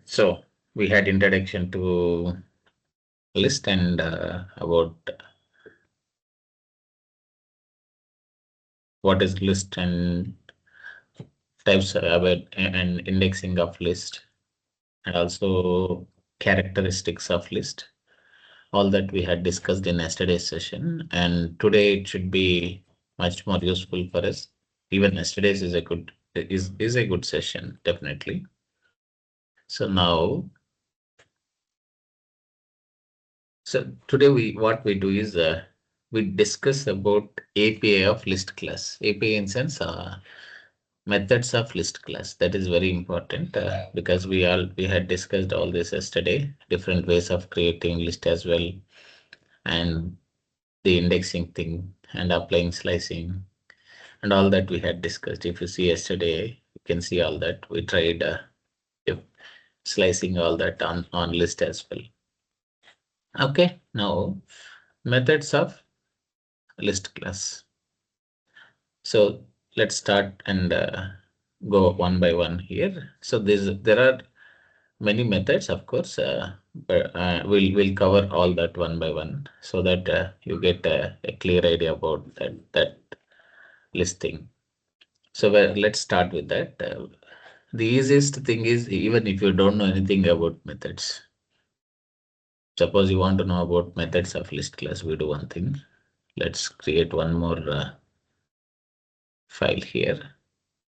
So we had introduction to list and about what is list and types about and indexing of list and also characteristics of list. All that we had discussed in yesterday's session, and today it should be much more useful for us. Even yesterday's is a good session, definitely. So now, so today what we do is we discuss about API of list class. API in sense methods of list class. That is very important because we had discussed all this yesterday. Different ways of creating list as well, and the indexing thing and applying slicing and all that we had discussed. If you see yesterday, you can see all that we tried if slicing all that on list as well. Okay, now methods of list class. So let's start and go one by one here. So there are many methods, of course, but we'll cover all that one by one so that you get a clear idea about that listing. So let's start with that. The easiest thing is even if you don't know anything about methods, suppose you want to know about methods of list class, we do one thing. Let's create one more file here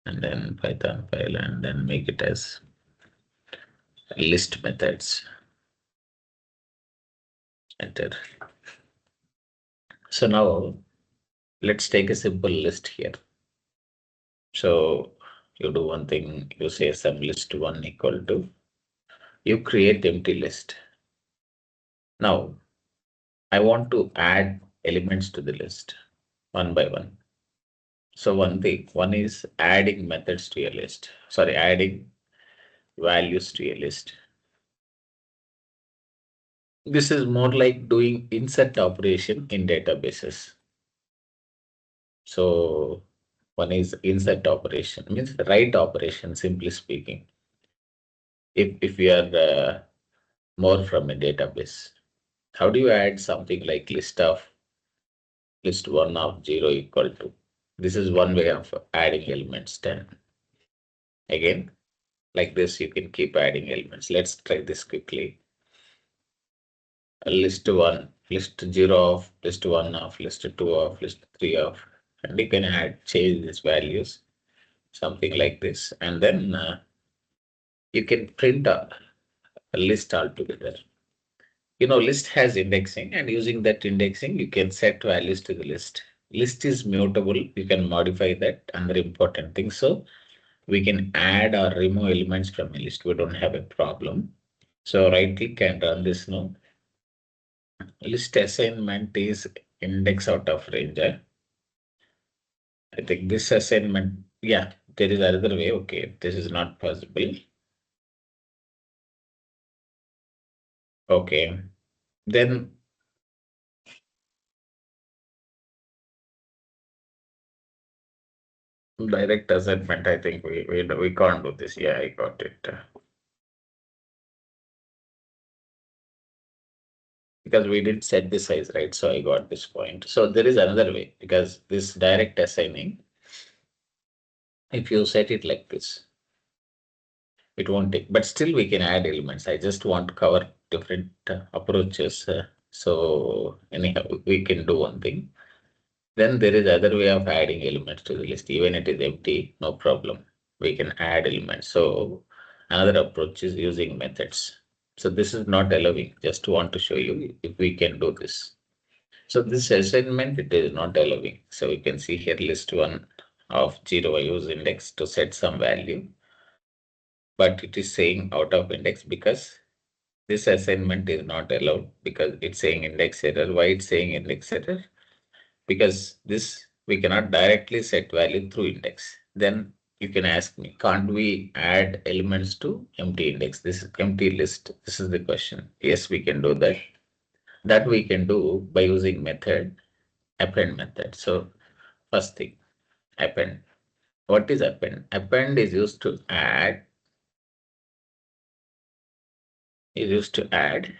and then Python file and then make it as list methods. Enter. So now let's take a simple list here. So you do one thing, you say sum list one equal to, you create empty list. Now I want to add elements to the list one by one. So one is adding methods to your list. Sorry, adding values to your list. This is more like doing insert operation in databases. So one is insert operation, means write operation, simply speaking. If we are more from a database, how do you add something like list one of zero equal to? This is one way of adding elements. Then again, like this, you can keep adding elements. Let's try this quickly. List one, list zero of, list one of, list two of, list three of, and you can change these values, something like this, and then you can print a list altogether. List has indexing, and using that indexing, you can set values to the list. List is mutable. You can modify that. Another important thing. So we can add or remove elements from a list. We don't have a problem. So right click and run this now. List assignment is index out of range. I think this assignment, yeah, there is another way. Okay, this is not possible. Okay, then direct assignment, I think we can't do this. Yeah, I got it. Because we did set the size, right? So I got this point. So there is another way because this direct assigning, if you set it like this, it won't take, but still we can add elements. I just want to cover different approaches. So anyhow, we can do one thing. Then there is other way of adding elements to the list. Even it is empty, no problem. We can add elements. So another approach is using methods. So this is not allowing, just want to show you if we can do this. So this assignment, it is not allowing. So you can see here list one of zero, I use index to set some value, but it is saying out of index because this assignment is not allowed because it's saying index error. Why it's saying index error? Because this we cannot directly set value through index. Then you can ask me, can't we add elements to empty index? This is empty list. This is the question. Yes, we can do that. That we can do by using append method. So first thing, append. What is append? Append is used to add is used to add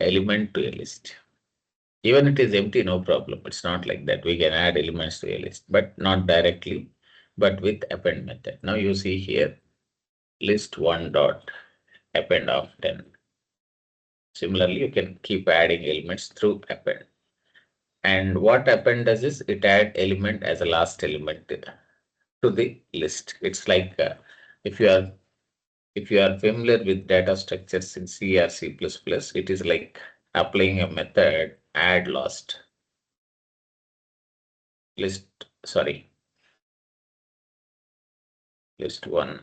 element to a list. Even it is empty, no problem. It's not like that. We can add elements to a list, but not directly, but with append method. Now you see here, list one dot append of 10. Similarly, you can keep adding elements through append. And what append does is it add element as a last element to the list. It's like if you are if you are familiar with data structures in C or C++, it is like applying a method add last list, sorry, list one,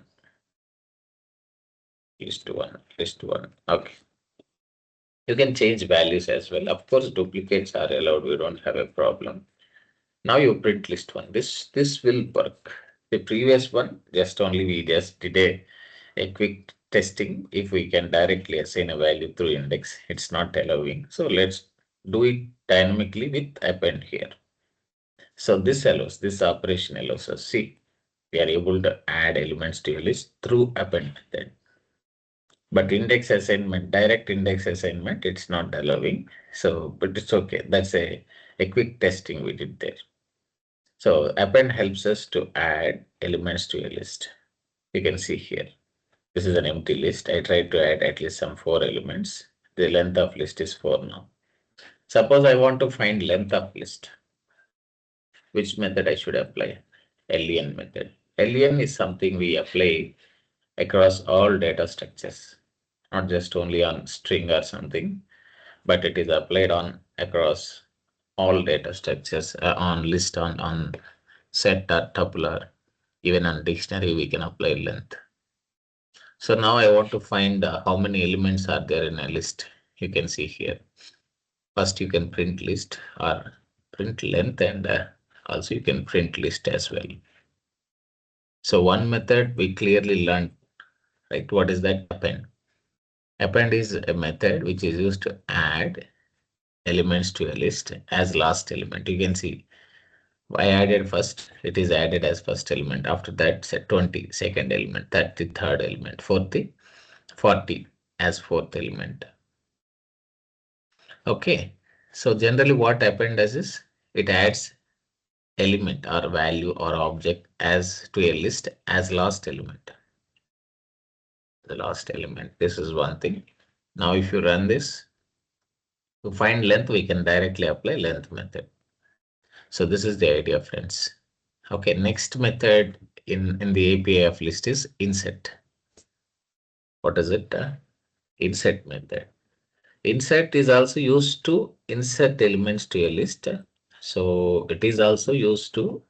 list one, list one. Okay. You can change values as well. Of course, duplicates are allowed. We don't have a problem. Now you print list one. This will work. The previous one, just only we just did a quick testing. If we can directly assign a value through index, it's not allowing. So let's do it dynamically with append here. So this operation allows us. See, we are able to add elements to a list through append method. But index assignment, direct index assignment, it's not allowing. So, but it's okay. That's a quick testing we did there. So append helps us to add elements to a list. You can see here. This is an empty list. I tried to add at least some 4 elements. The length of list is 4 now. Suppose I want to find length of list. Which method I should apply? len method. Len is something we apply across all data structures, not just only on string or something, but it is applied on across all data structures, on list, on set or tuple, even on dictionary we can apply length. So now I want to find how many elements are there in a list. You can see here. First you can print list or print length, and also you can print list as well. So one method we clearly learned, right? What is that? Append. Append is a method which is used to add elements to a list as last element. You can see I added first, it is added as first element. After that, set 20, second element, 30, third element, 40, 40 as fourth element. Okay. So generally what append does is it adds element or value or object as to a list as last element. The last element. This is one thing. Now if you run this, to find length, we can directly apply length method. So this is the idea, friends. Okay, next method in the API of list is insert. What is it? Insert method. Insert is also used to insert elements to a list. So it is also used to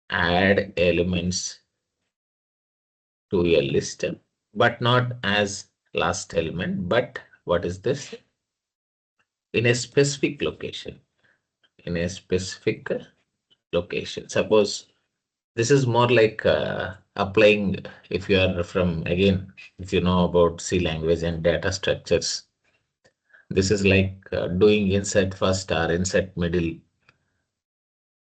add elements to a list, but not as last element. But what is this? In a specific location. In a specific location. Suppose this is more like applying, if you are from, again, if you know about C language and data structures, this is like doing insert first or insert middle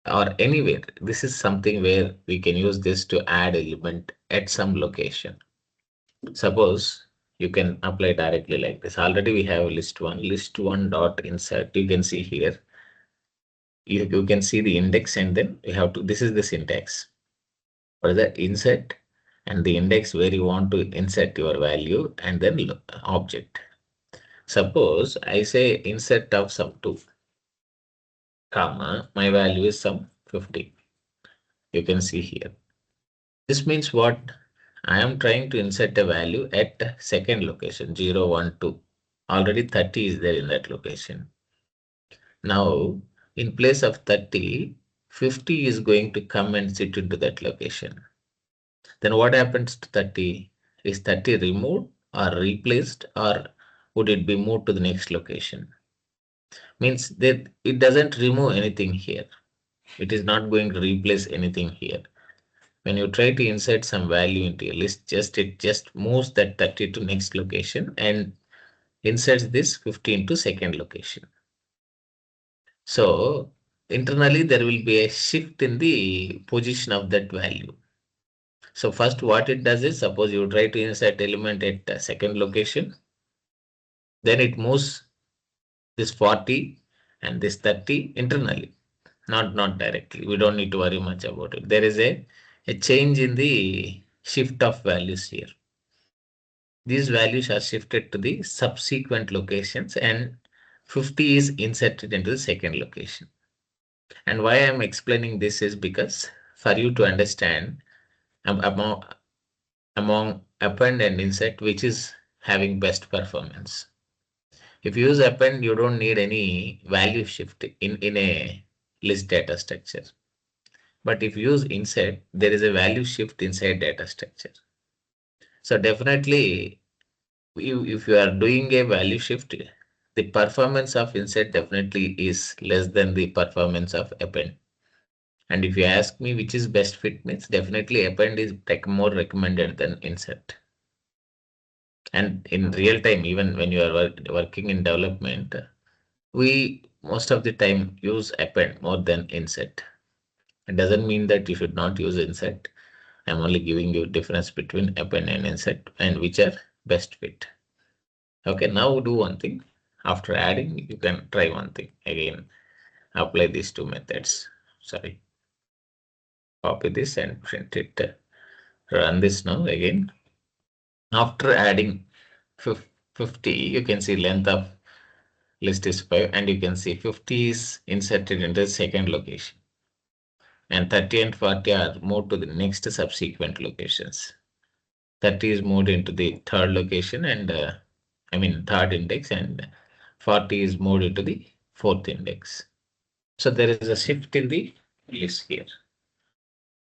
or anywhere. This is something where we can use this to add element at some location. Suppose you can apply directly like this. Already we have list one dot insert. You can see here. You can see the index, and then you have to, this is the syntax. What is that? Insert and the index where you want to insert your value, and then object. Suppose I say insert of some 2, comma, my value is some 50. You can see here. This means what? I am trying to insert a value at second location 0, 1, 2. Already 30 is there in that location. Now, in place of 30, 50 is going to come and sit into that location. Then what happens to 30? Is 30 removed or replaced, or would it be moved to the next location? Means that it doesn't remove anything here. It is not going to replace anything here. When you try to insert some value into a list, it just moves that 30 to next location and inserts this 50 into second location. So internally there will be a shift in the position of that value. So first what it does is, suppose you try to insert element at second location, Then it moves this 40 and this 30 internally, not directly. We don't need to worry much about it. There is a change in the shift of values here. These values are shifted to the subsequent locations and 50 is inserted into the second location. And why I'm explaining this is because for you to understand among append and insert, which is having best performance. If you use append, you don't need any value shift in a list data structure. But if you use insert, there is a value shift inside data structure. So definitely, if you are doing a value shift, the performance of insert definitely is less than the performance of append. And if you ask me which is best fit, means definitely append is more recommended than insert. And in real time, even when you are working in development, we most of the time use append more than insert. It doesn't mean that you should not use insert. I'm only giving you difference between append and insert and which are best fit. Okay, now do one thing. After adding, you can try one thing. Again, apply these two methods. Sorry. Copy this and print it. Run this now again. After adding 50, you can see length of list is 5 and you can see 50 is inserted into the second location. And 30 and 40 are moved to the next subsequent locations. 30 is moved into the third location and third index, and 40 is moved into the fourth index. So there is a shift in the list here.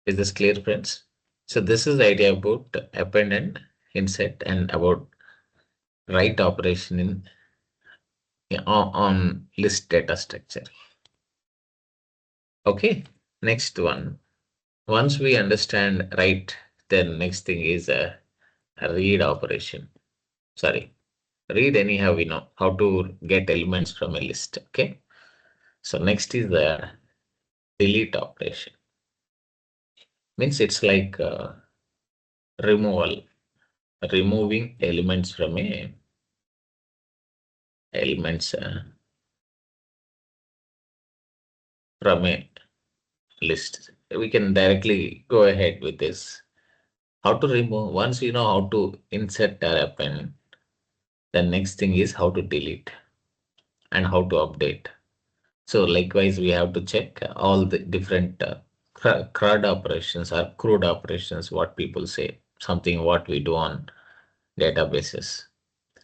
Is this clear, friends? So this is the idea about append and insert and about write operation on list data structure. Okay, next one. Once we understand write, then next thing is a read operation. Sorry, read anyhow we know how to get elements from a list. Okay, so next is the delete operation. Means it's like removal, removing elements from a elements from a list. We can directly go ahead with this. How to remove? Once you know how to insert or append, the next thing is how to delete and how to update. So likewise, we have to check all the different CRUD operations or crude operations, what people say, something what we do on databases.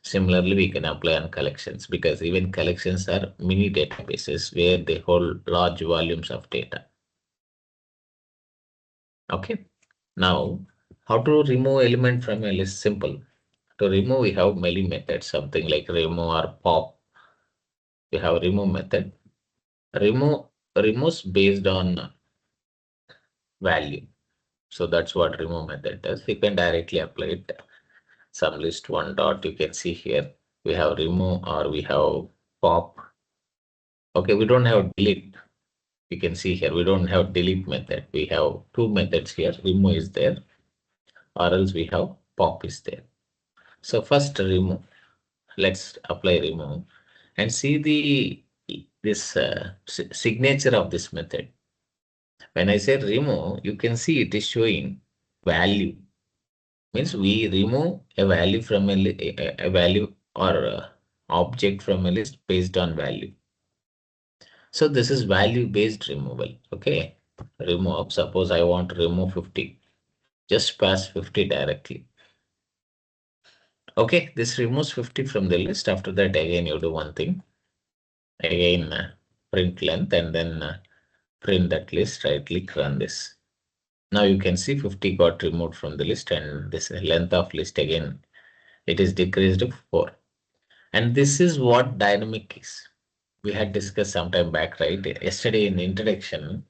Similarly, we can apply on collections because even collections are mini databases where they hold large volumes of data. Okay. Now, how to remove element from a list? Simple. To remove, we have many methods, something like remove or pop. We have remove method. Remove removes based on value. So that's what remove method does. You can directly apply it. Some list one dot, you can see here. We have remove or we have pop. Okay, we don't have delete. You can see here, we don't have delete method. We have two methods here. Remove is there, or else we have pop is there. So first remove. Let's apply remove and see this signature of this method. When I say remove, you can see it is showing value. Means we remove a value from a value or object from a list based on value. So this is value based removal. Okay, remove. Suppose I want to remove 50. Just pass 50 directly. Okay, this removes 50 from the list. After that, again, you do one thing. Again, print length and then print that list, right click, run this. Now you can see 50 got removed from the list and this length of list again, it is decreased to 4. And this is what dynamic is. We had discussed some time back, right? Yesterday in introduction,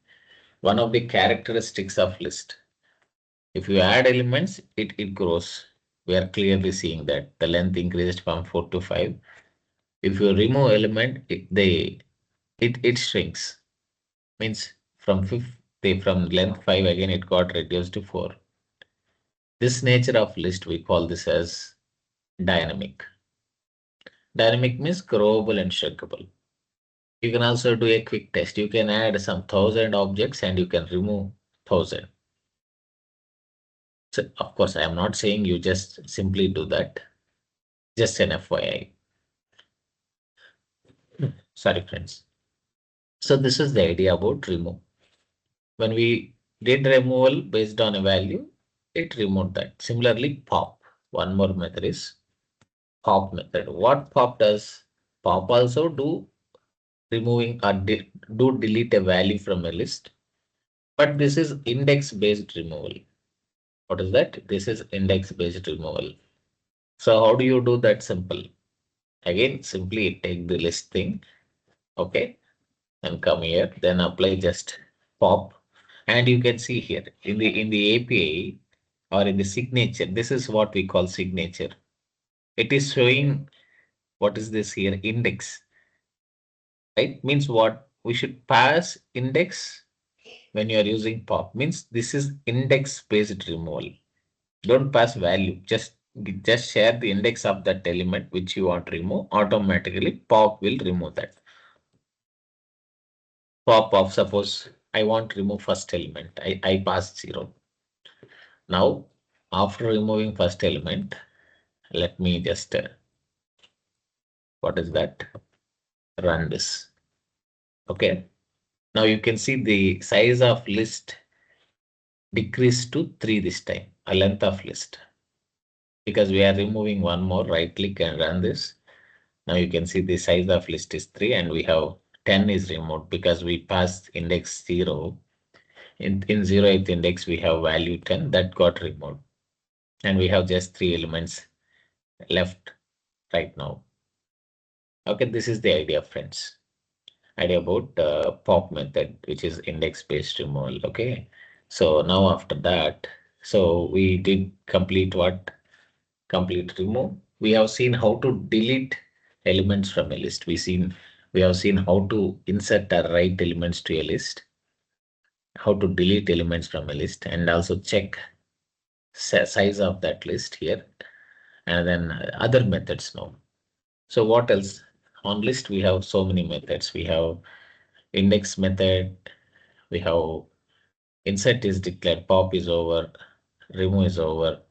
one of the characteristics of list. If you add elements, it grows. We are clearly seeing that the length increased from 4 to 5. If you remove element, it shrinks. Means from from length 5 again it got reduced to 4. This nature of list we call this as dynamic. Dynamic means growable and shrinkable. You can also do a quick test. You can add some 1,000 objects and you can remove 1,000. So of course, I am not saying you just simply do that. Just an FYI. Sorry, friends. So this is the idea about remove. When we did removal based on a value, it removed that. Similarly, pop. One more method is pop method. What pop does? Pop also do removing or do delete a value from a list. But this is index based removal. What is that? This is index based removal. So how do you do that? Simple. Again, simply take the list thing. Okay. And come here, then apply just pop. And you can see here in the API or in the signature, this is what we call signature. It is showing what is this here index, right? Means what we should pass index when you are using pop means this is index based removal. Don't pass value, just share the index of that element which you want to remove. Automatically pop will remove that. Pop of suppose I want to remove first element. I pass 0. Now, after removing first element, let me just, what is that? Run this. Okay. Now you can see the size of list decreased to 3 this time, a length of list. Because we are removing one more, right click and run this. Now you can see the size of list is 3 and we have 10 is removed because we passed index 0. In 0th index, we have value 10 that got removed. And we have just 3 elements left right now. Okay, this is the idea, friends. Idea about pop method, which is index based removal. Okay, so now after that, so we did complete what? Complete remove. We have seen how to delete elements from a list. We have seen how to insert or write elements to a list, how to delete elements from a list, and also check size of that list here, and then other methods now. So what else? On list, we have so many methods. We have index method, we have insert is declared, pop is over, remove is over,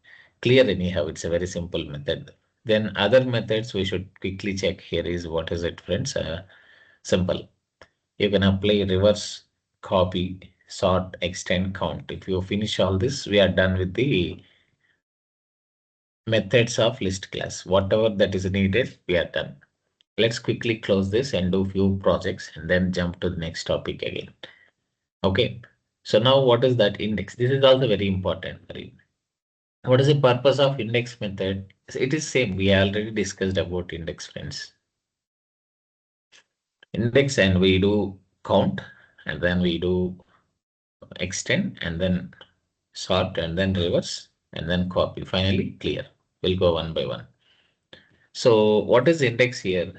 clear anyhow. It's a very simple method. Then other methods we should quickly check here is what is it, friends? Simple. You can apply reverse, copy, sort, extend, count. If you finish all this, we are done with the methods of list class. Whatever that is needed, we are done. Let's quickly close this and do few projects and then jump to the next topic again. Okay. So now what is that index? This is also very important. What is the purpose of index method? It is same. We already discussed about index, friends. Index and we do count and then we do extend and then sort and then reverse and then copy. Finally clear. We'll go one by one. So what is index here?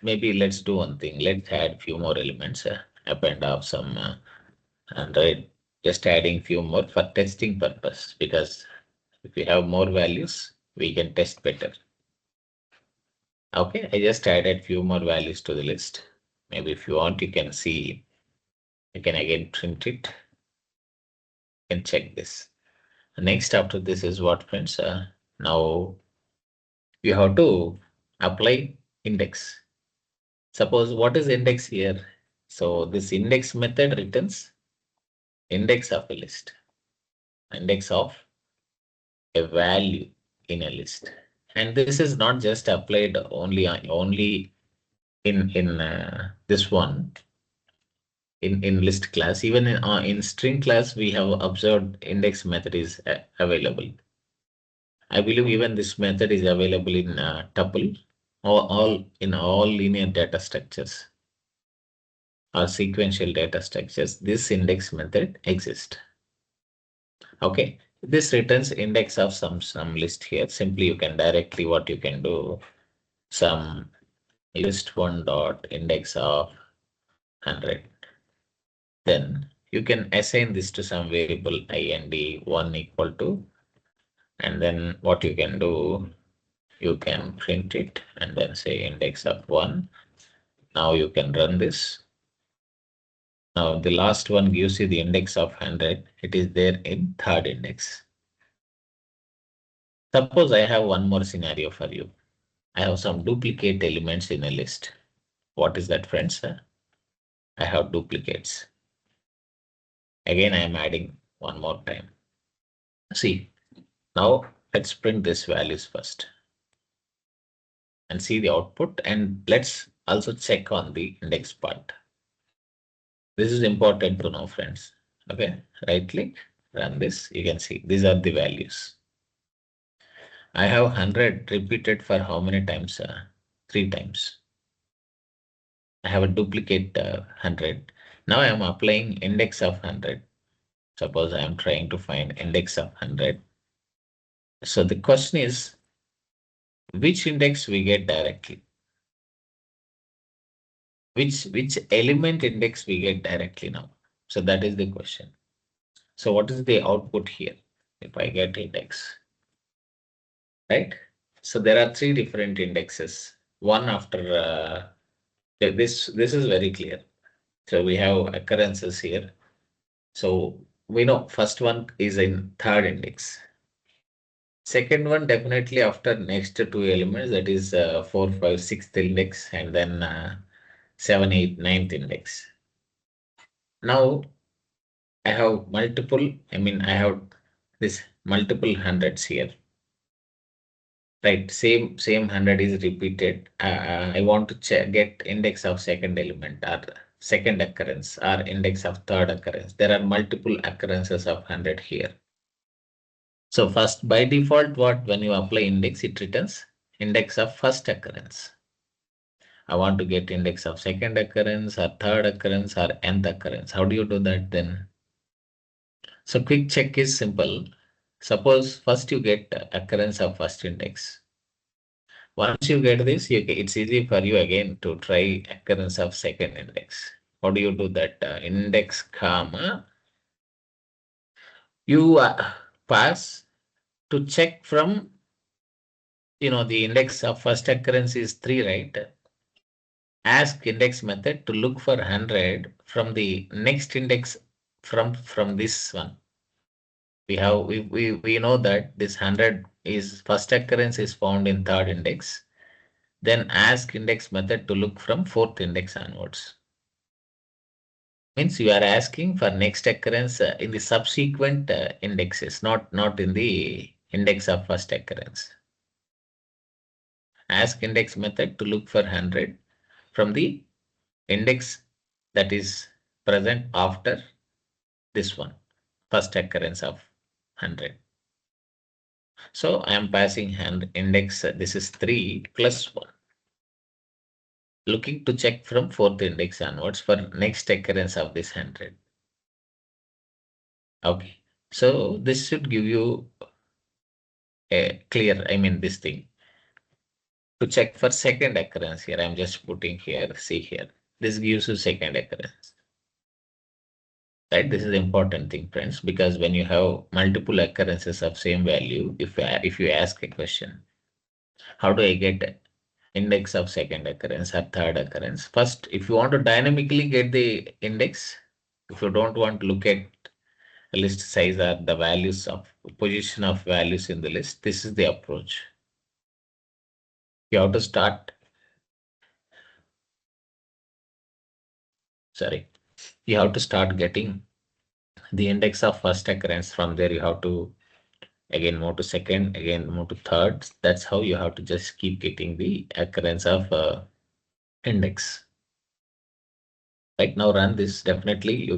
Maybe let's do one thing. Let's add few more elements. Append of some and just adding few more for testing purpose, because if we have more values, we can test better. Okay, I just added few more values to the list. Maybe if you want, you can see, you can again print it and check this. Next after this is what, friends? Now you have to apply index. Suppose what is index here? So this index method returns index of a list, index of a value in a list. And this is not just applied only in this one in list class. Even in string class, we have observed index method is available. I believe even this method is available in tuple or all linear data structures or sequential data structures. This index method exists. Okay, this returns index of some list here. Simply you can directly what you can do, some list one dot index of 100. Then you can assign this to some variable ind 1 equal to, and then what you can do, you can print it and then say index of 1. Now you can run this. Now the last one gives you the index of 100. It is there in third index. Suppose I have one more scenario for you. I have some duplicate elements in a list. What is that, friends? I have duplicates. Again, I am adding one more time. See, now let's print these values first and see the output, and let's also check on the index part. This is important to know, friends. Okay, right click, run this. You can see these are the values. I have 100 repeated for how many times? 3 times. I have a duplicate 100. Now I am applying index of 100. Suppose I am trying to find index of 100. So the question is, which index we get directly? Which element index we get directly now? So that is the question. So what is the output here? If I get index, right? So there are three different indexes. One after this is very clear. So we have occurrences here. So we know first one is in third index. Second one definitely after next two elements, that is 4, 5, 6th index, and then 7, 8, 9th index. Now I have multiple, I have this multiple hundreds here. Right, same 100 is repeated. I want to get index of second element or second occurrence or index of third occurrence. There are multiple occurrences of 100 here. So first, by default, what when you apply index, it returns index of first occurrence. I want to get index of second occurrence or third occurrence or nth occurrence. How do you do that then? So quick check is simple. Suppose first you get occurrence of first index. Once you get this, it's easy for you again to try occurrence of second index. How do you do that? Index comma. You pass to check from, the index of first occurrence is 3, right? Ask index method to look for 100 from the next index from this one. We know that this 100 is first occurrence is found in third index. Then ask index method to look from fourth index onwards. Means you are asking for next occurrence in the subsequent indexes, not in the index of first occurrence. Ask index method to look for 100 from the index that is present after this one, first occurrence of 100. So I am passing hand index, this is 3 plus 1. Looking to check from fourth index onwards for next occurrence of this 100. Okay, so this should give you a clear, this thing. To check for second occurrence here, I'm just putting here, see here. This gives you second occurrence. Right, this is the important thing, friends, because when you have multiple occurrences of same value, if you ask a question, how do I get index of second occurrence or third occurrence? First, if you want to dynamically get the index, if you don't want to look at the list size or the values of position of values in the list, this is the approach. You have to start, you have to start getting the index of first occurrence. From there, you have to again move to second, again move to third. That's how you have to just keep getting the occurrence of index. Right now, run this. Definitely, you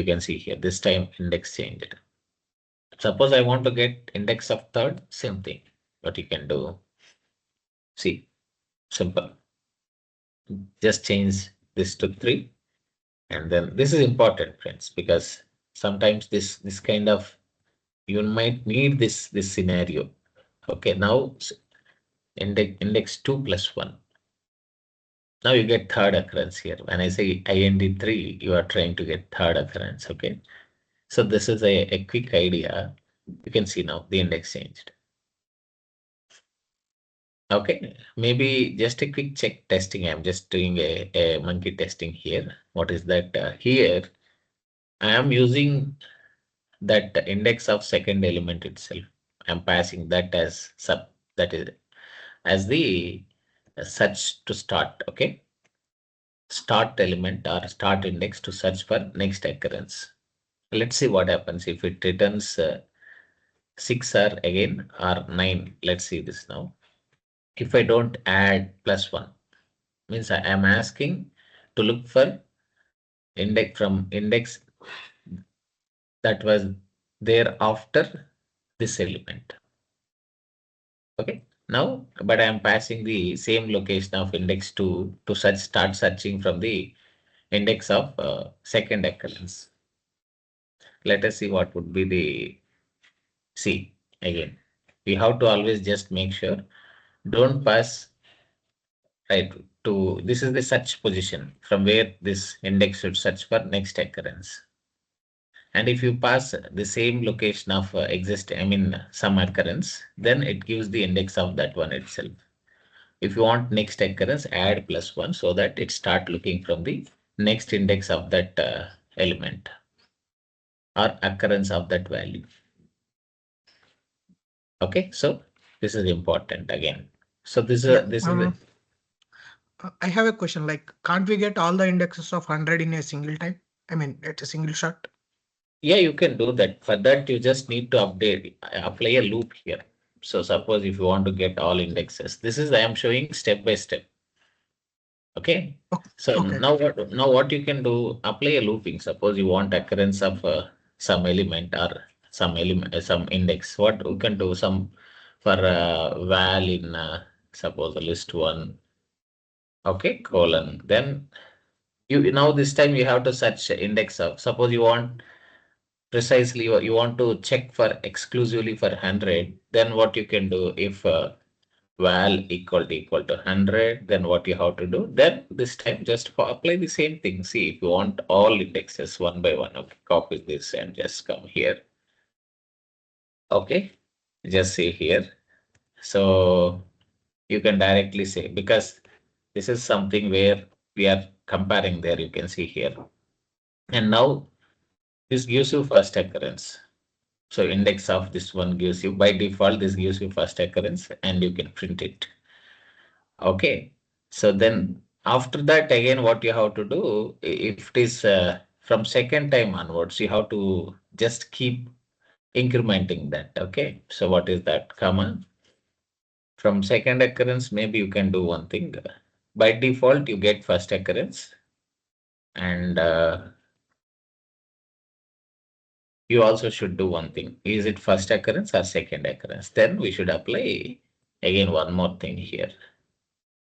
can see here this time index changed. Suppose I want to get index of third, same thing. What you can do, see, simple. Just change this to 3, and then this is important, friends, because sometimes this kind of you might need this scenario. Okay, now index 2 plus 1. Now you get third occurrence here. When I say IND 3, you are trying to get third occurrence. Okay, so this is a quick idea. You can see now the index changed. Okay, maybe just a quick check testing. I'm just doing a monkey testing here. What is that? Here, I am using that index of second element itself. I'm passing that as sub, that is as the search to start. Okay, start element or start index to search for next occurrence. Let's see what happens if it returns 6 or again or 9. Let's see this now. If I don't add +1, means I am asking to look for index from index that was there after this element. Okay. Now, but I am passing the same location of index 2 to search, start searching from the index of second occurrence. Let us see what would be the C again. We have to always just make sure don't pass right to this is the search position from where this index should search for next occurrence. And if you pass the same location of I mean some occurrence, then it gives the index of that one itself. If you want next occurrence, add +1 so that it start looking from the next index of that element or occurrence of that value. Okay, so this is important again. So Yeah. this is the, I have a question. Like, can't we get all the indexes of 100 in a single time? I mean, at a single shot. yeah, you can do that. For that, you just need to apply a loop here. So suppose if you want to get all indexes, this is I am showing step by step. Okay. So Okay. now what you can do, apply a looping. Suppose you want occurrence of some element or some element, some index. What you can do, some for val in suppose list one. Okay, colon. Then you now this time you have to search index of. Suppose you want precisely you want to check for exclusively for 100. Then what you can do if val equal to 100, then what you have to do, then this time just for apply the same thing. See if you want all indexes one by one, okay, copy this and just come here. Okay, just see here. So you can directly say, because this is something where we are comparing, there you can see here. And now this gives you first occurrence. So index of this one gives you, by default this gives you first occurrence and you can print it. Okay. So then after that, again, what you have to do, if it is from second time onwards, you have to just keep incrementing that. Okay. So what is that? Comma. From second occurrence, maybe you can do one thing. By default, you get first occurrence and you also should do one thing. Is it first occurrence or second occurrence? Then we should apply again one more thing here.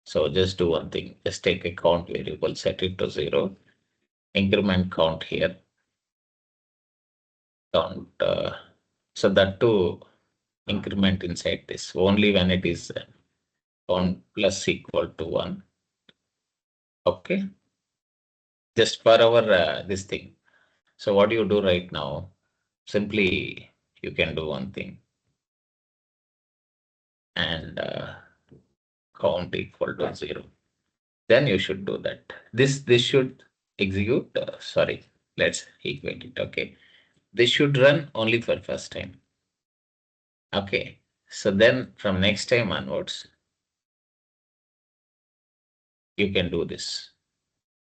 So just do one thing. Just take a count variable, set it to 0, increment count here, count. So that to increment inside this only when it is count plus equal to 1. Okay, just for our this thing. So what do you do right now? Simply you can do one thing and count equal to 0. Then you should do that. This should execute. Sorry, let's equate it. Okay, this should run only for first time. Okay, so then from next time onwards, you can do this.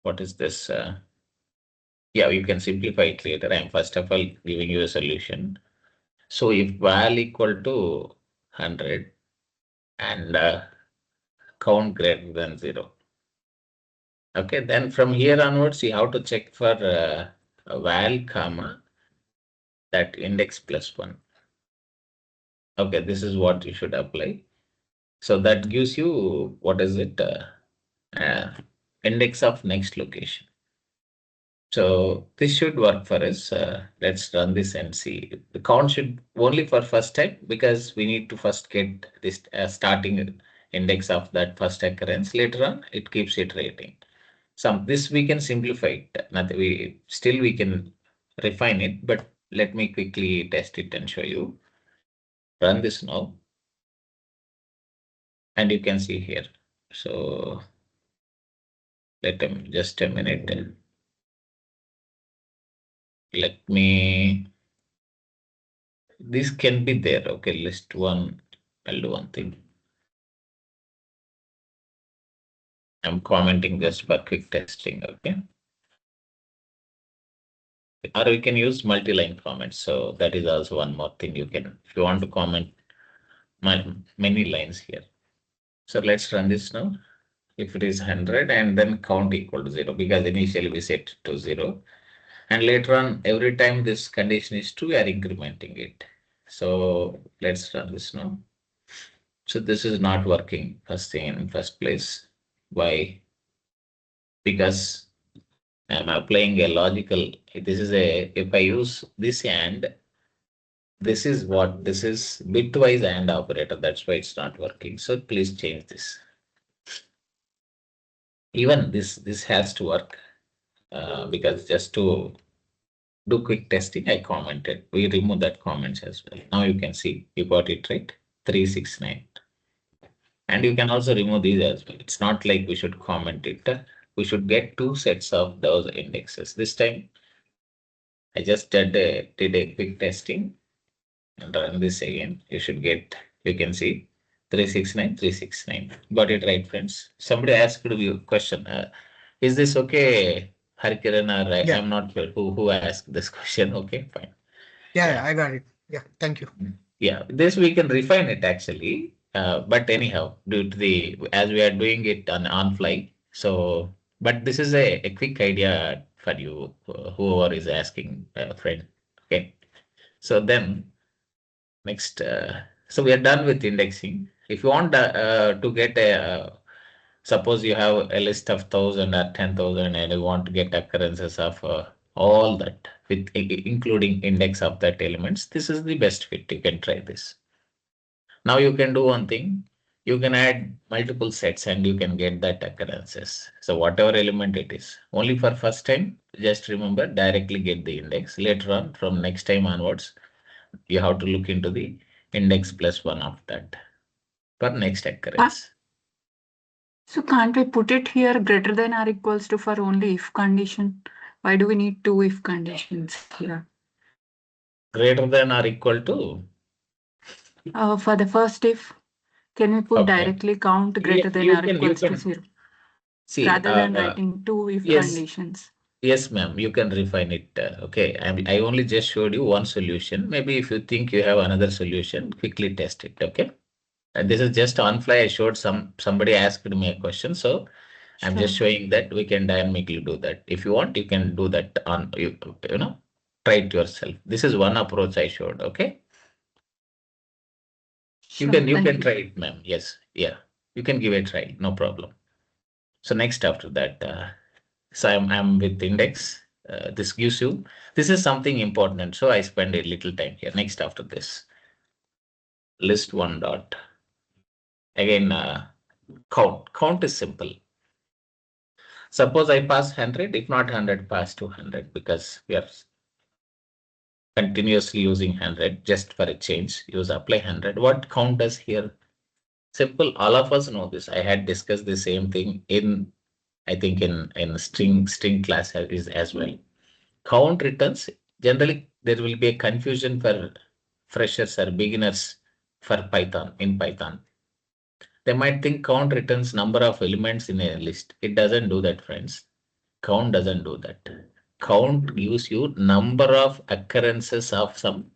What is this? Yeah, you can simplify it later. I'm first of all giving you a solution. So if val equal to 100 and count greater than 0. Okay, then from here onwards, you have to check for val comma that index +1. Okay, this is what you should apply. So that gives you, what is it? Uh, index of next location. So this should work for us. Let's run this and see. The count should only for first time because we need to first get this starting index of that first occurrence. Later on, it keeps iterating. Some this we can simplify it. Nothing we still we can refine it, but let me quickly test it and show you. Run this now. And you can see here. So let him just a minute. Let me, this can be there. Okay, list one. I'll do one thing. I'm commenting just for quick testing. Okay. Or we can use multi-line comments. So that is also one more thing you can, if you want to comment many lines here. So let's run this now. If it is 100 and then count equal to 0, because initially we set to 0. And later on, every time this condition is true, we are incrementing it. So let's run this now. So this is not working first thing in first place. Why? Because I'm applying a logical, this is a, if I use this and this is what, this is bitwise and operator. That's why it's not working. So please change this. Even this has to work because just to do quick testing, I commented. We remove that comments as well. Now you can see you got it right. 369. And you can also remove these as well. It's not like we should comment it. We should get two sets of those indexes. This time I just did a quick testing and run this again. You should get, you can see 369, 369. Got it right, friends. Somebody asked you a question. Is this okay, Harikiran, or Yeah. I'm not sure who asked this question. Okay, fine. Yeah, Yeah. yeah, I got it. Yeah, thank you. Yeah, this we can refine it actually. But anyhow, due to the, as we are doing it on fly, so but this is a quick idea for you, whoever is asking, friend. Okay. So then next, so we are done with indexing. If you want to get a, suppose you have a list of 1,000 or 10,000 and you want to get occurrences of all that with including index of that elements, this is the best fit. You can try this. Now you can do one thing. You can add multiple sets and you can get that occurrences. So whatever element it is, only for first time, just remember directly get the index. Later on, from next time onwards, you have to look into the index plus one of that for next occurrence. So can't we put it here greater than or equals to for only if condition? Why do we need two if conditions here? Greater than or equal to, For the first if, can we put okay. directly count greater than or You equals to can 0 see, rather than writing two if yes, conditions? yes, ma'am, you can refine it. Okay, I only just showed you one solution. Maybe if you think you have another solution, quickly test it. Okay. And this is just on fly. I showed somebody asked me a question, so I'm Sure. just showing that we can dynamically do that. If you want, you can do that on you know, try it yourself. This is one approach I showed. Okay, Sure. you Thank can you. try it, ma'am. Yes, yeah, you can give it a try. No problem. So next after that, so I'm with index. This gives you, this is something important. So I spend a little time here. Next after this, list one dot. Again, count. Count is simple. Suppose I pass 100, if not 100, pass 200 because we are continuously using 100 just for a change. Use apply 100. What count does here? Simple. All of us know this. I had discussed the same thing in, I think in string class is as well. Count returns, generally there will be a confusion for freshers or beginners for Python, in Python. They might think count returns number of elements in a list. It doesn't do that, friends. Count doesn't do that. Count gives you number of occurrences of some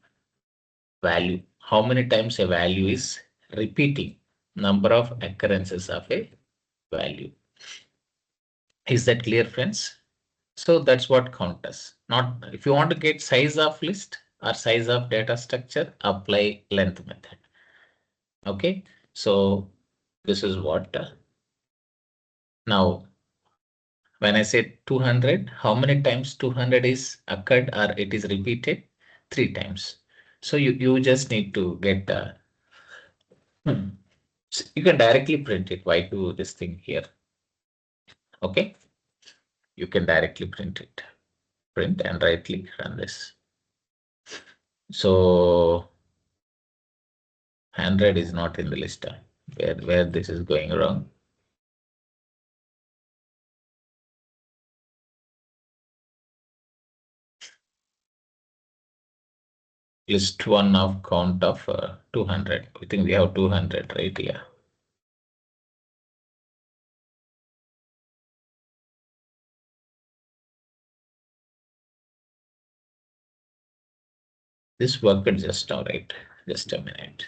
value. How many times a value is repeating. Number of occurrences of a value. Is that clear, friends? So that's what count does. Not if you want to get size of list or size of data structure, apply length method. Okay. So this is what now when I say 200, how many times 200 is occurred or it is repeated? 3 times. So you just need to get, you can directly print it. Why do this thing here? Okay. You can directly print it. Print and right click run this. So 100 is not in the list. where this is going wrong. List one of count of 200. I think we have 200, right? Yeah. This worked just now, right? Just a minute.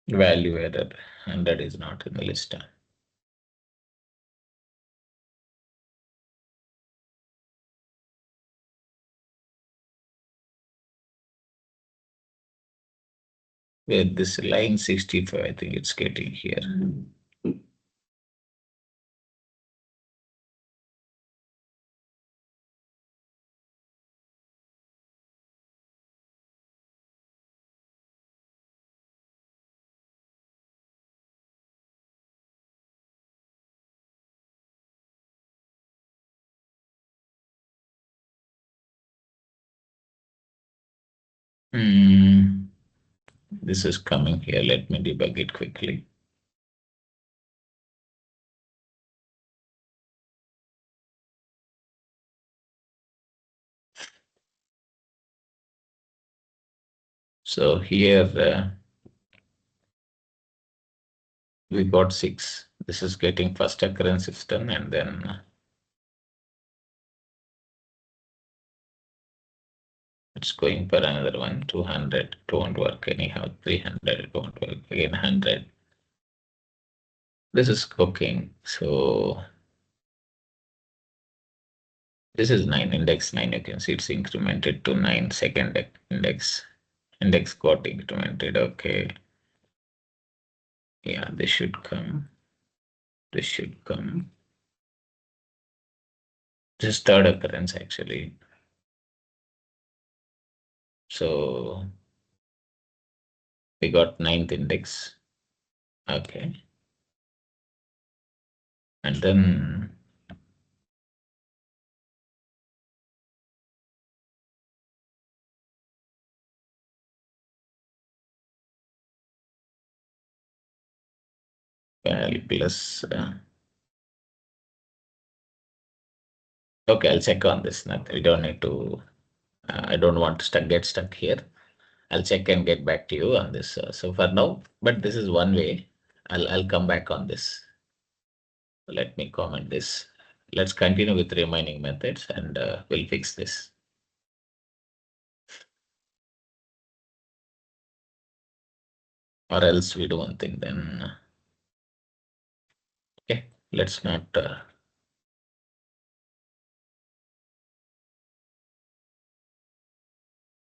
Value error, and that is not in the list. Where this line 65, I think it's getting here. Hmm. This is coming here. Let me debug it quickly. So here we got 6. This is getting first occurrence is done, and then it's going for another one. 200 don't work anyhow. 300 don't work again. 100. This is cooking. So this is 9, index 9. You can see it's incremented to 9. Second index got incremented. Okay. Yeah, this should come. This should come. This is third occurrence actually. So we got 9th index. Okay. And then val plus. Okay, I'll check on this. We don't need to. I don't want to get stuck here. I'll check and get back to you on this. So for now, but this is one way. I'll come back on this. Let me comment this. Let's continue with remaining methods, and we'll fix this. Or else we do one thing then. Okay, let's not.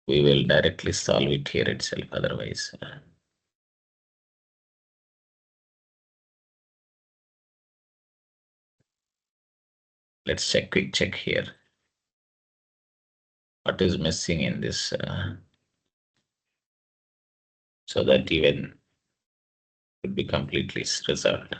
We will directly solve it here itself. Otherwise. Let's quick check here. What is missing in this so that even could be completely resolved.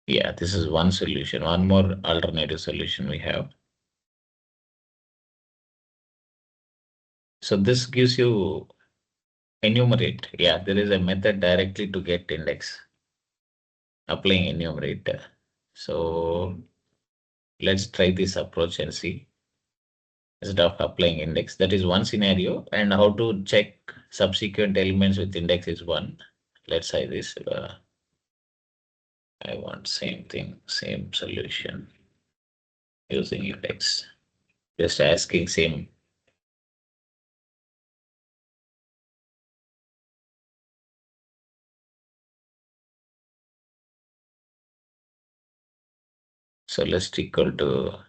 Yeah, this is one solution. One more alternative solution we have. So this gives you enumerate. Yeah, there is a method directly to get index. Applying enumerate. So let's try this approach and see. Instead of applying index, that is one scenario. And how to check subsequent elements with index is one. Let's try this. I want same thing, same solution using index. Just asking same. So let's equal to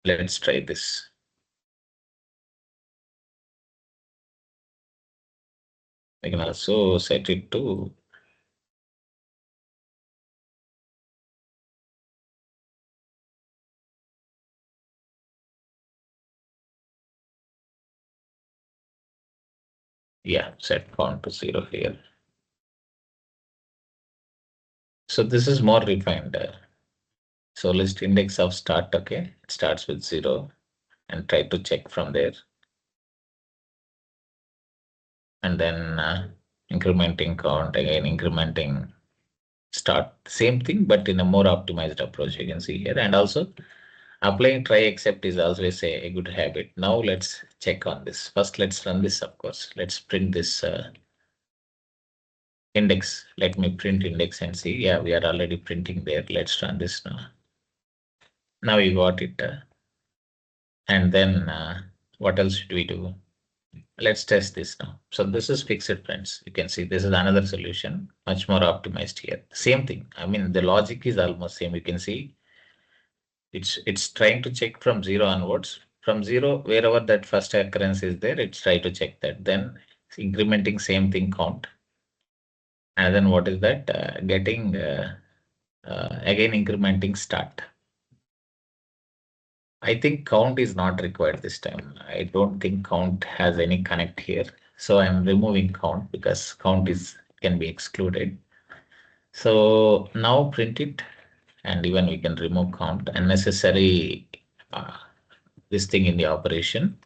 Let's try this. I can also set it to set count to 0 here. So this is more refined. So list index of start, okay, it starts with 0 and try to check from there. And then incrementing count, again incrementing start, same thing, but in a more optimized approach, you can see here. And also applying try except is always a good habit. Now let's check on this. First, let's run this, of course. Let's print this index. Let me print index and see. Yeah, we are already printing there. Let's run this now. Now we got it. And then what else should we do? Let's test this now. So this is fixed, friends. You can see this is another solution, much more optimized here. Same thing. I mean, the logic is almost same. You can see it's trying to check from 0 onwards. From 0, wherever that first occurrence is there, it's trying to check that. Then incrementing same thing count. And then what is that? Getting again incrementing start. I think count is not required this time. I don't think count has any connect here. So I'm removing count because count is can be excluded. So now print it, and even we can remove count unnecessary this thing in the operation.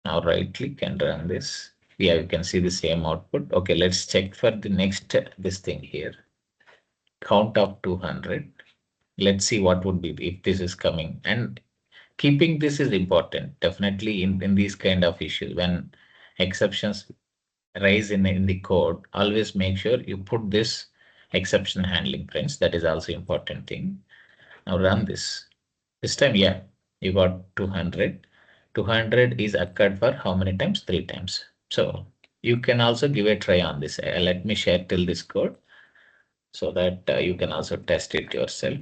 Now right click and run this. Yeah, you can see the same output. Okay, let's check for the next this thing here. Count of 200. Let's see what would be if this is coming. And keeping this is important, definitely in these kind of issues. When exceptions rise in the code, always make sure you put this exception handling, friends. That is also important thing. Now run this. This time, yeah, you got 200. 200 is occurred for how many times? 3 times. So you can also give a try on this. Let me share till this code so that you can also test it yourself.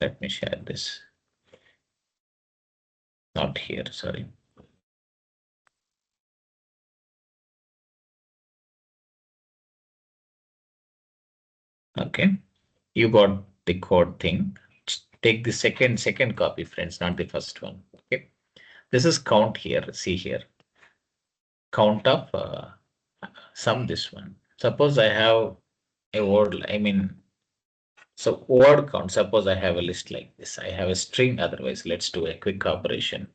Let me share this. Not here, sorry. Okay, you got the code thing. Take the second copy, friends, not the first one. Okay, this is count here. See here, count of sum this one. Suppose I have a word. I mean, so word count. Suppose I have a list like this. I have a string. Otherwise, let's do a quick operation.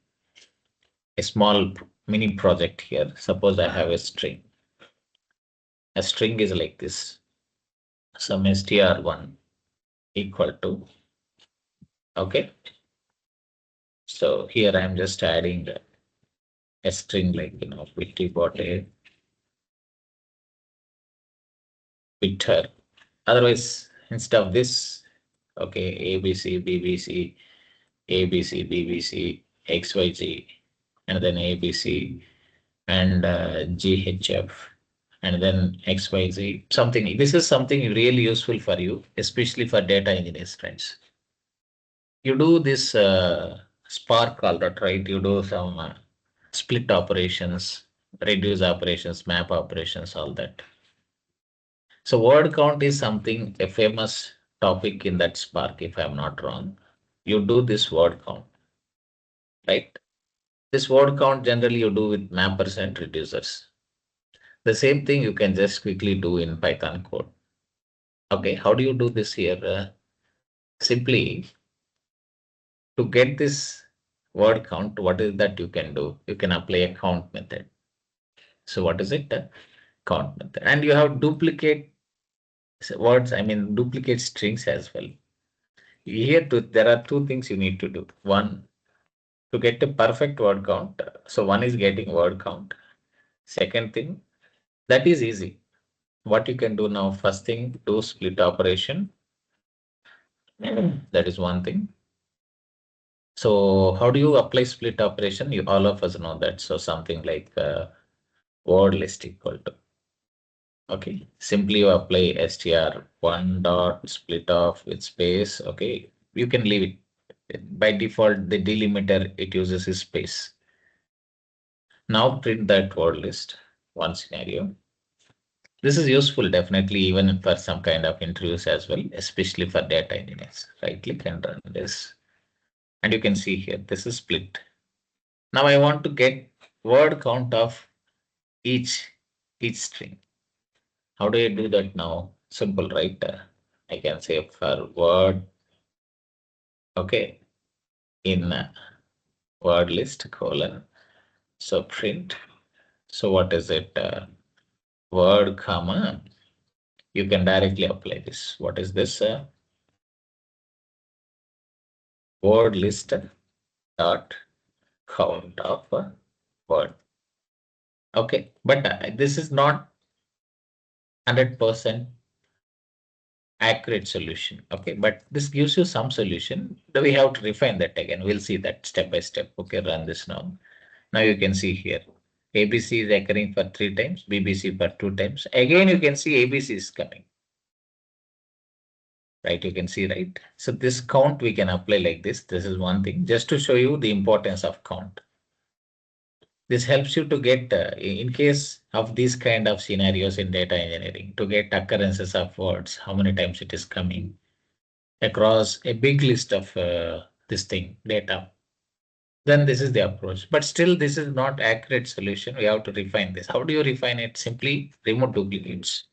A small mini project here. Suppose I have a string. A string is like this. Some str1 equal to. Okay. So here I am just adding a string like, we got a Twitter. Otherwise, instead of this, okay, ABC, BBC, ABC, BBC, XYZ, and then ABC, and GHF, and then XYZ, something. This is something really useful for you, especially for data engineers, friends. You do this Spark all that, right? You do some split operations, reduce operations, map operations, all that. So word count is something, a famous topic in that Spark, if I'm not wrong. You do this word count, right? This word count generally you do with mappers and reducers. The same thing you can just quickly do in Python code. Okay, how do you do this here? Simply to get this word count, what is that you can do? You can apply a count method. So what is it? Count method. And you have duplicate words, I mean duplicate strings as well. Here there are two things you need to do. One, to get a perfect word count. So one is getting word count. Second thing, that is easy. What you can do now, first thing, do split operation. That is one thing. So how do you apply split operation? You all of us know that. So something like word list equal to. Okay, simply you apply str1 dot split off with space. Okay, you can leave it. By default, the delimiter it uses is space. Now print that word list, one scenario. This is useful definitely even for some kind of interviews as well, especially for data engineers. Right click and run this. And you can see here, this is split. Now I want to get word count of each string. How do I do that now? Simple, right? I can say for word, okay, in word list colon. So print. So what is it? Word comma. You can directly apply this. What is this? Word list dot count of word. Okay, but this is not 100% accurate solution. Okay, but this gives you some solution. Then we have to refine that again. We'll see that step by step. Okay, run this now. Now you can see here. ABC is occurring for 3 times, BBC for 2 times. Again, you can see ABC is coming. Right, you can see, right? So this count we can apply like this. This is one thing, just to show you the importance of count. This helps you to get, in case of these kind of scenarios in data engineering, to get occurrences of words, how many times it is coming across a big list of this thing, data. Then this is the approach. But still, this is not accurate solution. We have to refine this. How do you refine it? Simply remove duplicates.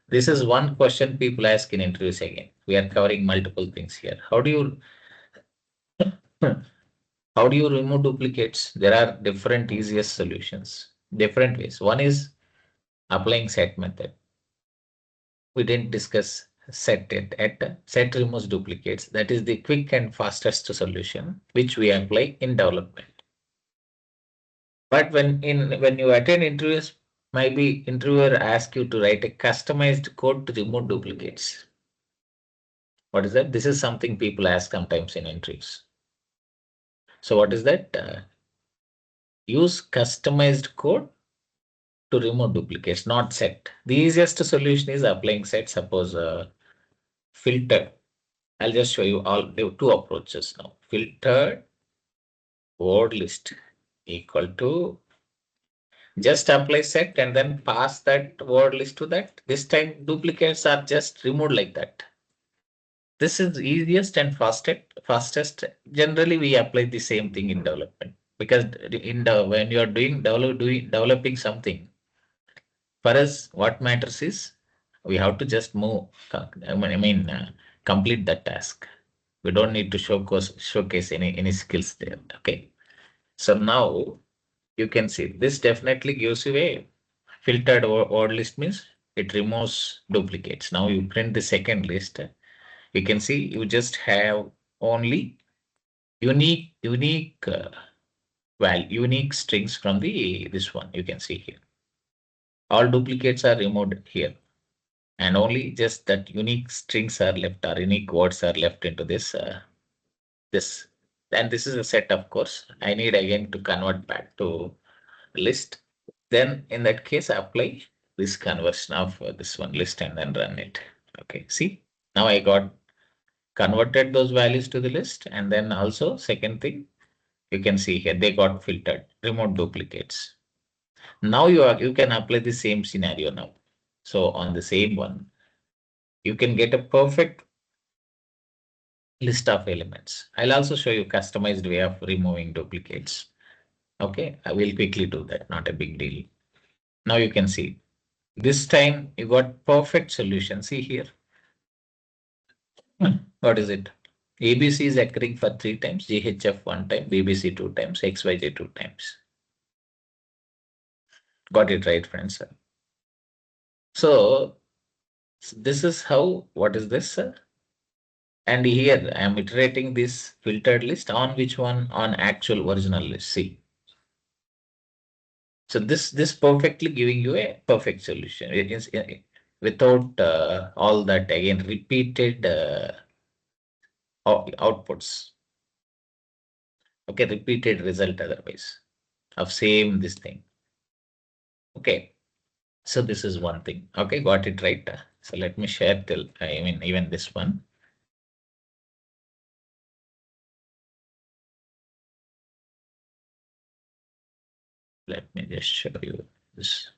This is one question people ask in interviews again. We are covering multiple things here. How do you how do you remove duplicates? There are different easiest solutions, different ways. One is applying set method. We didn't discuss set it at set removes duplicates. That is the quick and fastest solution which we apply in development. But when you attend interviews, maybe interviewer ask you to write a customized code to remove duplicates. What is that? This is something people ask sometimes in interviews. So what is that? Use customized code to remove duplicates, not set. The easiest solution is applying set. Suppose filter. I'll just show you all the two approaches now. Filtered word list equal to just apply set and then pass that word list to that. This time duplicates are just removed like that. This is easiest and fastest. Generally, we apply the same thing in development because in the when you are developing something, for us, what matters is we have to just move. Complete that task. We don't need to showcase any skills there. Okay. So now you can see this definitely gives you a filtered word list means it removes duplicates. Now you print the second list. You can see you just have only unique unique strings from the this one. You can see here. All duplicates are removed here. And only just that unique strings are left or unique words are left into this. And this is a set, of course. I need again to convert back to list. Then in that case, apply this conversion of this one list and then run it. Okay, see, now I got converted those values to the list. And then also second thing, you can see here, they got filtered, remove duplicates. Now you can apply the same scenario now. So on the same one, you can get a perfect list of elements. I'll also show you customized way of removing duplicates. Okay, I will quickly do that, not a big deal. Now you can see this time you got perfect solution. See here. What is it? ABC is occurring for 3 times, GHF 1 time, BBC 2 times, XYZ 2 times. Got it right, friends. So this is how, what is this? And here I am iterating this filtered list on which one? On actual original list. See. So this perfectly giving you a perfect solution. It is without all that again repeated outputs. Okay, repeated result otherwise of same this thing. Okay. So this is one thing. Okay, got it right. So let me share till, I mean, even this one. Let me just show you this.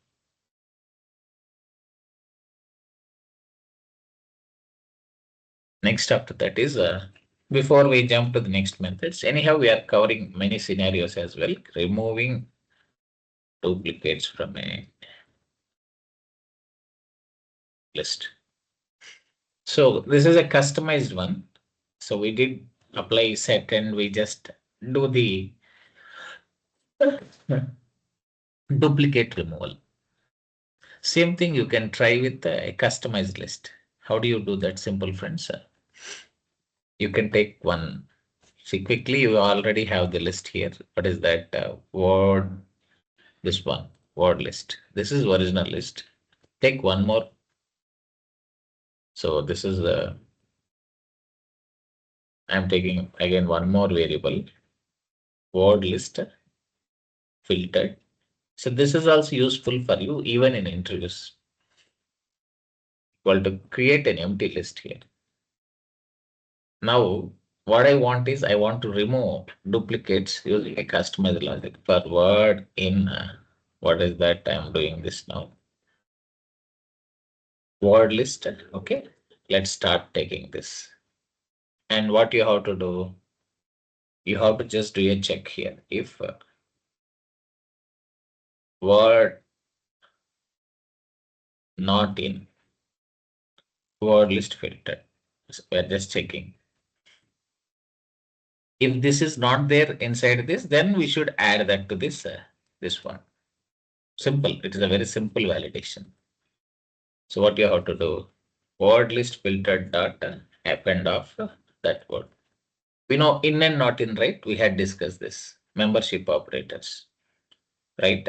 Next after that is, before we jump to the next methods, anyhow, we are covering many scenarios as well, removing duplicates from a list. So this is a customized one. So we did apply set and we just do the duplicate removal. Same thing you can try with a customized list. How do you do that, simple friends? You can take one. See, quickly, you already have the list here. What is that? Word, this one, word list. This is original list. Take one more. So this is the, I'm taking again one more variable, word list filtered. So this is also useful for you even in interviews. Well, to create an empty list here. Now, what I want is I want to remove duplicates using a customized logic for word in, what is that? I'm doing this now. Word list. Okay. Let's start taking this. And what you have to do, you have to just do a check here. If word not in word list filter, so we're just checking. If this is not there inside this, then we should add that to this one. Simple. It is a very simple validation. So what you have to do, word list filtered dot append of that word. We know in and not in, right? We had discussed this membership operators, right?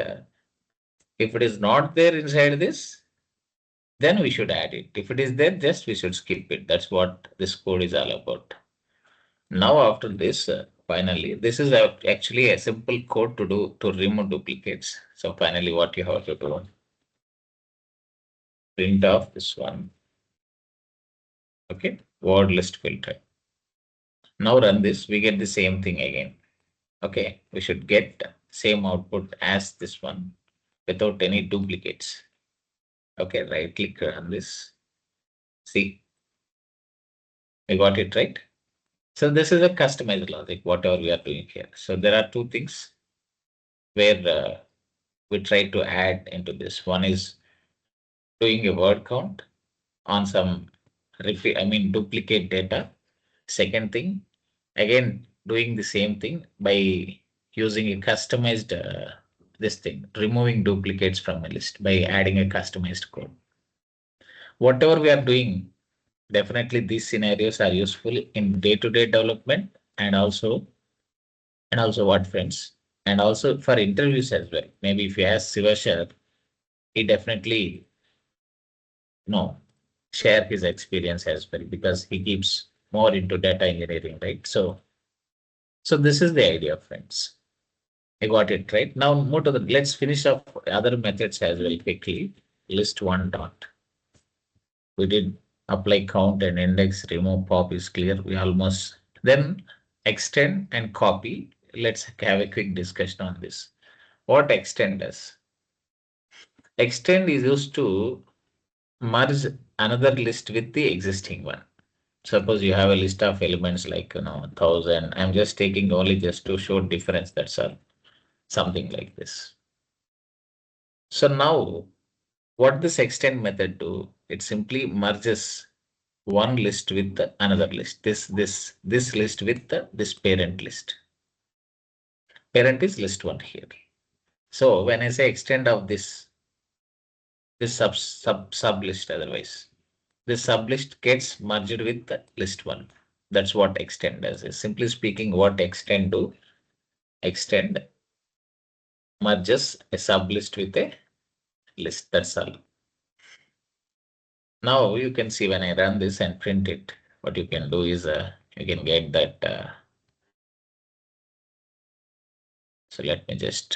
If it is not there inside this, then we should add it. If it is there, just we should skip it. That's what this code is all about. Now after this, finally, this is actually a simple code to do to remove duplicates. So finally, what you have to do, print off this one. Okay, word list filter. Now run this, we get the same thing again. Okay, we should get same output as this one without any duplicates. Okay, right click on this. See, we got it right. So this is a customized logic, whatever we are doing here. So there are two things where we try to add into this. One is doing a word count on some repeat, I mean duplicate data. Second thing, again doing the same thing by using a customized this thing, removing duplicates from a list by adding a customized code. Whatever we are doing, definitely these scenarios are useful in day-to-day development and also what friends and also for interviews as well. Maybe if you ask Sivashar, he definitely no share his experience as well because he keeps more into data engineering, right? So this is the idea, friends. I got it right. Now move to the, let's finish up other methods as well quickly. List one dot. We did apply count and index, remove pop is clear. We almost then extend and copy. Let's have a quick discussion on this. What extend does? Extend is used to merge another list with the existing one. Suppose you have a list of elements like 1,000. I'm just taking only just to show difference. That's all. Something like this. So now what this extend method do? It simply merges one list with another list. This list with this parent list. Parent is list one here. So when I say extend of this sub list otherwise, this sub list gets merged with the list one. That's what extend does. Is simply speaking, what extend do? Extend merges a sub list with a list. That's all. Now you can see when I run this and print it, what you can do is you can get that. So let me just,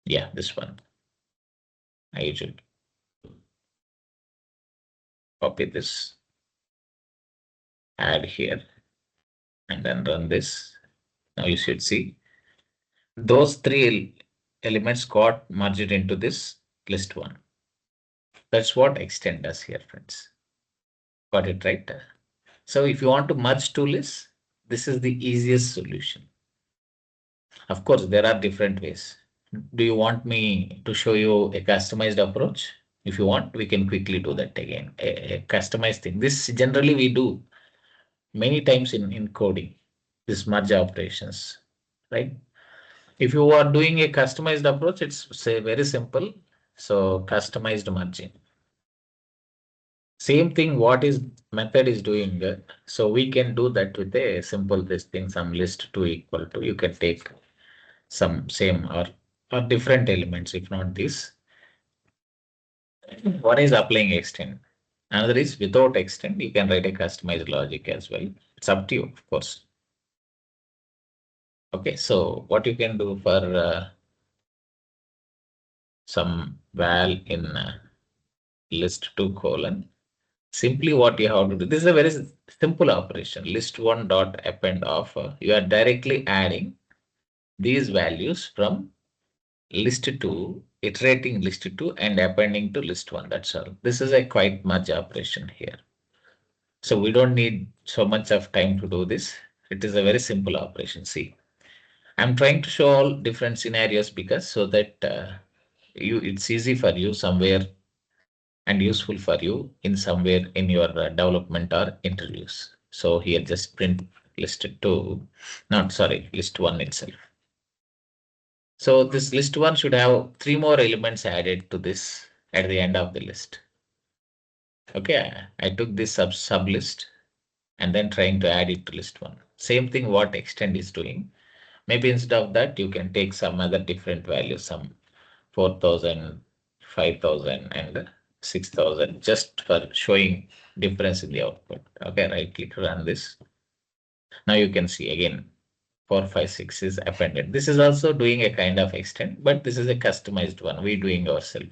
yeah, this one. I should copy this, add here, and then run this. Now you should see those three elements got merged into this list one. That's what extend does here, friends. Got it right? So if you want to merge two lists, this is the easiest solution. Of course, there are different ways. Do you want me to show you a customized approach? If you want, we can quickly do that again. A customized thing. This generally we do many times in coding, this merge operations, right? If you are doing a customized approach, it's say very simple. So customized merging. Same thing what is method is doing. So we can do that with a simple this thing, some list to equal to. You can take some same or different elements, if not this. One is applying extend. Another is without extend, you can write a customized logic as well. It's up to you, of course. Okay, so what you can do for some val in list 2 colon, simply what you have to do, this is a very simple operation, list 1 dot append of, you are directly adding these values from list 2, iterating list 2 and appending to list 1, that's all. This is a quite much operation here. So we don't need so much of time to do this. It is a very simple operation. See, I'm trying to show all different scenarios because so that it's easy for you somewhere and useful for you in somewhere in your development or interviews. So here just print list 2, not sorry, list 1 itself. So this list 1 should have 3 more elements added to this at the end of the list. Okay, I took this sub list and then trying to add it to list 1. Same thing what extend is doing. Maybe instead of that, you can take some other different values, some 4,000, 5,000 and 6,000 just for showing difference in the output. Okay, right click run this. Now you can see again 4, 5, 6 is appended. This is also doing a kind of extend, but this is a customized one. We doing ourselves.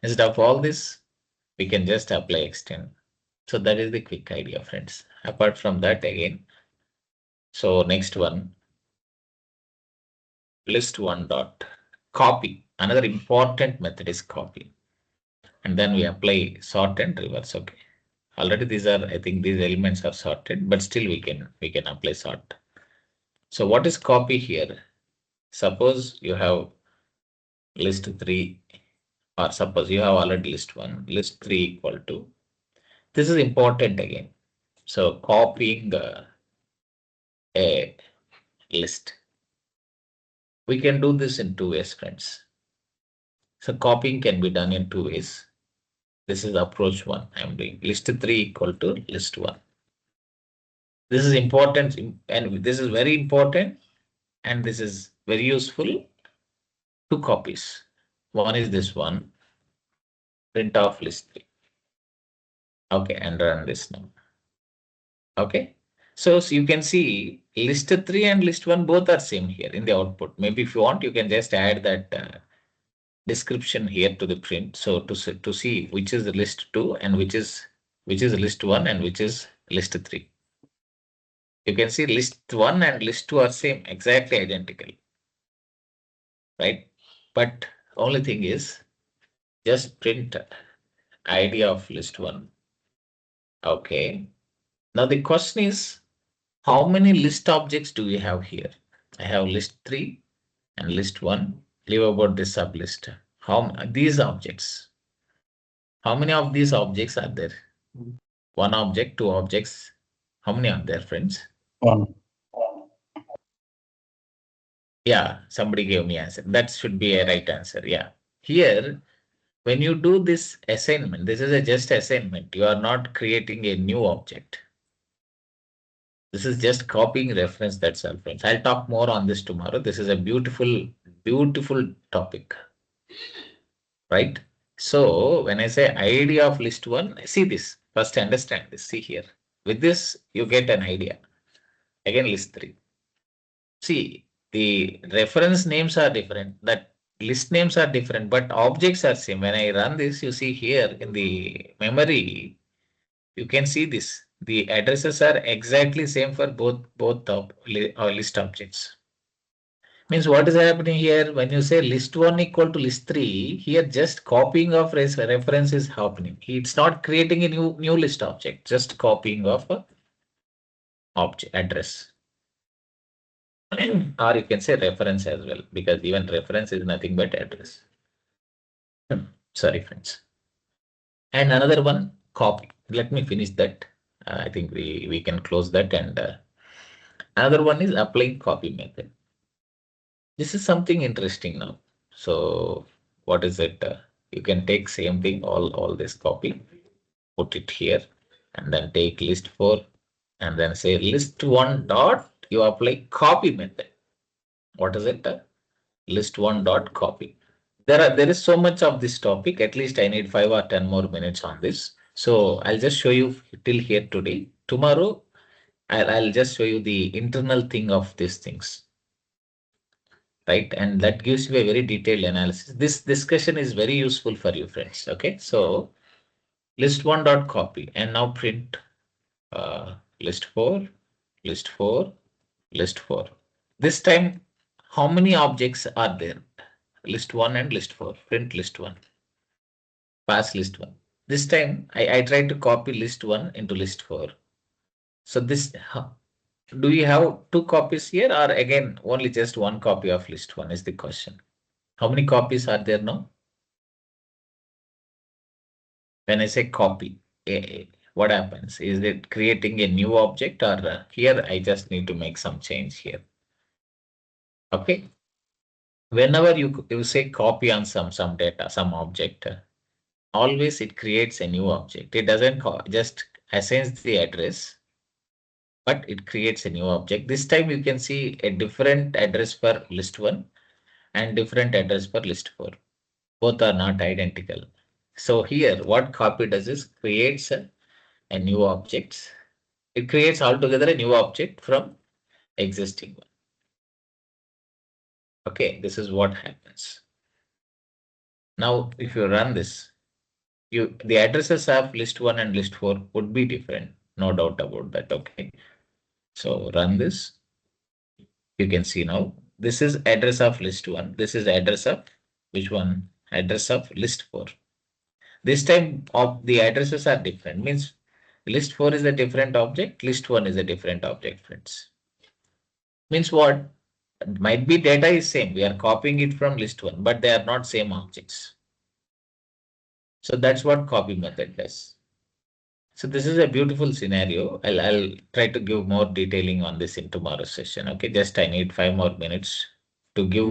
Instead of all this, we can just apply extend. So that is the quick idea, friends. Apart from that, again, so next one, list 1 dot copy. Another important method is copy. And then we apply sort and reverse. Okay. Already these are, I think these elements are sorted, but still we can apply sort. So what is copy here? Suppose you have list 3, or suppose you have already list 1, list 3 equal to. This is important again. So copying a list. We can do this in 2 ways, friends. So copying can be done in 2 ways. This is approach 1. I'm doing list 3 equal to list 1. This is important and this is very important and this is very useful. 2 copies. One is this one, print off list 3. Okay, and run this now. Okay, so you can see list 3 and list 1 both are same here in the output. Maybe if you want, you can just add that description here to the print. So to see which is the list 2 and which is list 1 and which is list 3. You can see list 1 and list 2 are same, exactly identical, right? But only thing is just print ID of list 1. Okay. Now the question is, how many list objects do we have here? I have list 3 and list 1. Leave about this sub list. These objects? How many of these objects are there? 1 object, 2 objects. How many are there, friends? 1. Yeah, somebody gave me answer. That should be a right answer. Yeah. Here, when you do this assignment, this is a just assignment. You are not creating a new object. This is just copying reference, that's all, friends. I'll talk more on this tomorrow. This is a beautiful, beautiful topic, right? So when I say ID of list 1, see this. First understand this. See here. With this, you get an idea. Again, list 3. See, the reference names are different. That list names are different, but objects are same. When I run this, you see here in the memory, you can see this. The addresses are exactly same for both list objects. Means what is happening here when you say list 1 equal to list 3, here just copying of reference is happening. It's not creating a new list object, just copying of a object address. Or you can say reference as well, because even reference is nothing but address. Sorry, friends. And another one, copy. Let me finish that. I think we can close that. And another one is applying copy method. This is something interesting now. So what is it? You can take same thing, all this copy, put it here, and then take list 4, and then say list 1 dot, you apply copy method. What is it? List 1 dot copy. There is so much of this topic. At least I need 5 or 10 more minutes on this. So I'll just show you till here today. Tomorrow I'll just show you the internal thing of these things. Right, and that gives you a very detailed analysis. This discussion is very useful for you, friends. Okay, so list 1 dot copy, and now print list 4, list 4, list 4. This time, how many objects are there? List 1 and list 4. Print list 1. Pass list 1. This time, I tried to copy list 1 into list 4. So this, do you have 2 copies here, or again only just 1 copy of list 1 is the question. How many copies are there now? When I say copy, what happens? Is it creating a new object, or here I just need to make some change here? Okay. Whenever you say copy on some data, some object, always it creates a new object. It doesn't just assigns the address, but it creates a new object. This time you can see a different address for list 1 and different address for list 4. Both are not identical. So here what copy does is creates a new object. It creates altogether a new object from existing one. Okay, this is what happens. Now, if you run this, the addresses of list 1 and list 4 would be different. No doubt about that. Okay. So run this. You can see now this is address of list 1. This is address of which one? Address of list 4. This time of the addresses are different. Means list 4 is a different object. List 1 is a different object, friends. Means what? Might be data is same. We are copying it from list 1, but they are not same objects. So that's what copy method does. So this is a beautiful scenario. I'll try to give more detailing on this in tomorrow's session. Okay, just I need 5 more minutes to give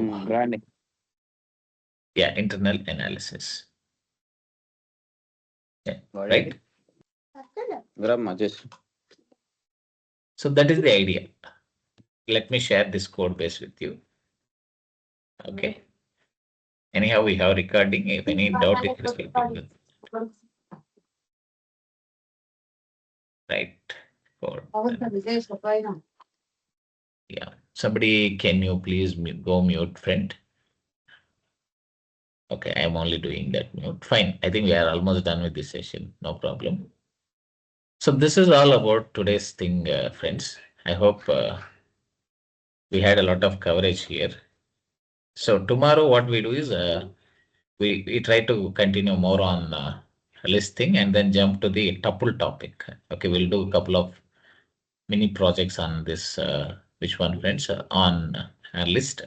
internal analysis. Yeah, right. So that is the idea. Let me share this code base with you. Okay. Anyhow, we have recording. If any doubt, it is good. Right. Yeah. Somebody, can you please go mute, friend? Okay, I'm only doing that mute. Fine. I think we are almost done with this session. No problem. So this is all about today's thing, friends. I hope we had a lot of coverage here. So tomorrow what we do is we try to continue more on list thing and then jump to the tuple topic. Okay, we'll do a couple of mini projects on this. Which one, friends? On a list,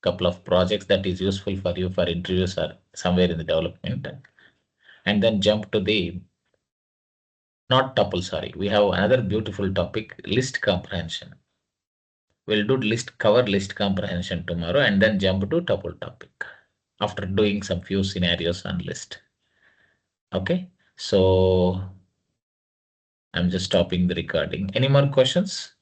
couple of projects that is useful for you for interviews or somewhere in the development, and then jump to the not tuple. Sorry, we have another beautiful topic: list comprehension. We'll do cover list comprehension tomorrow, and then jump to tuple topic after doing some few scenarios on list. Okay, so I'm just stopping the recording. Any more questions?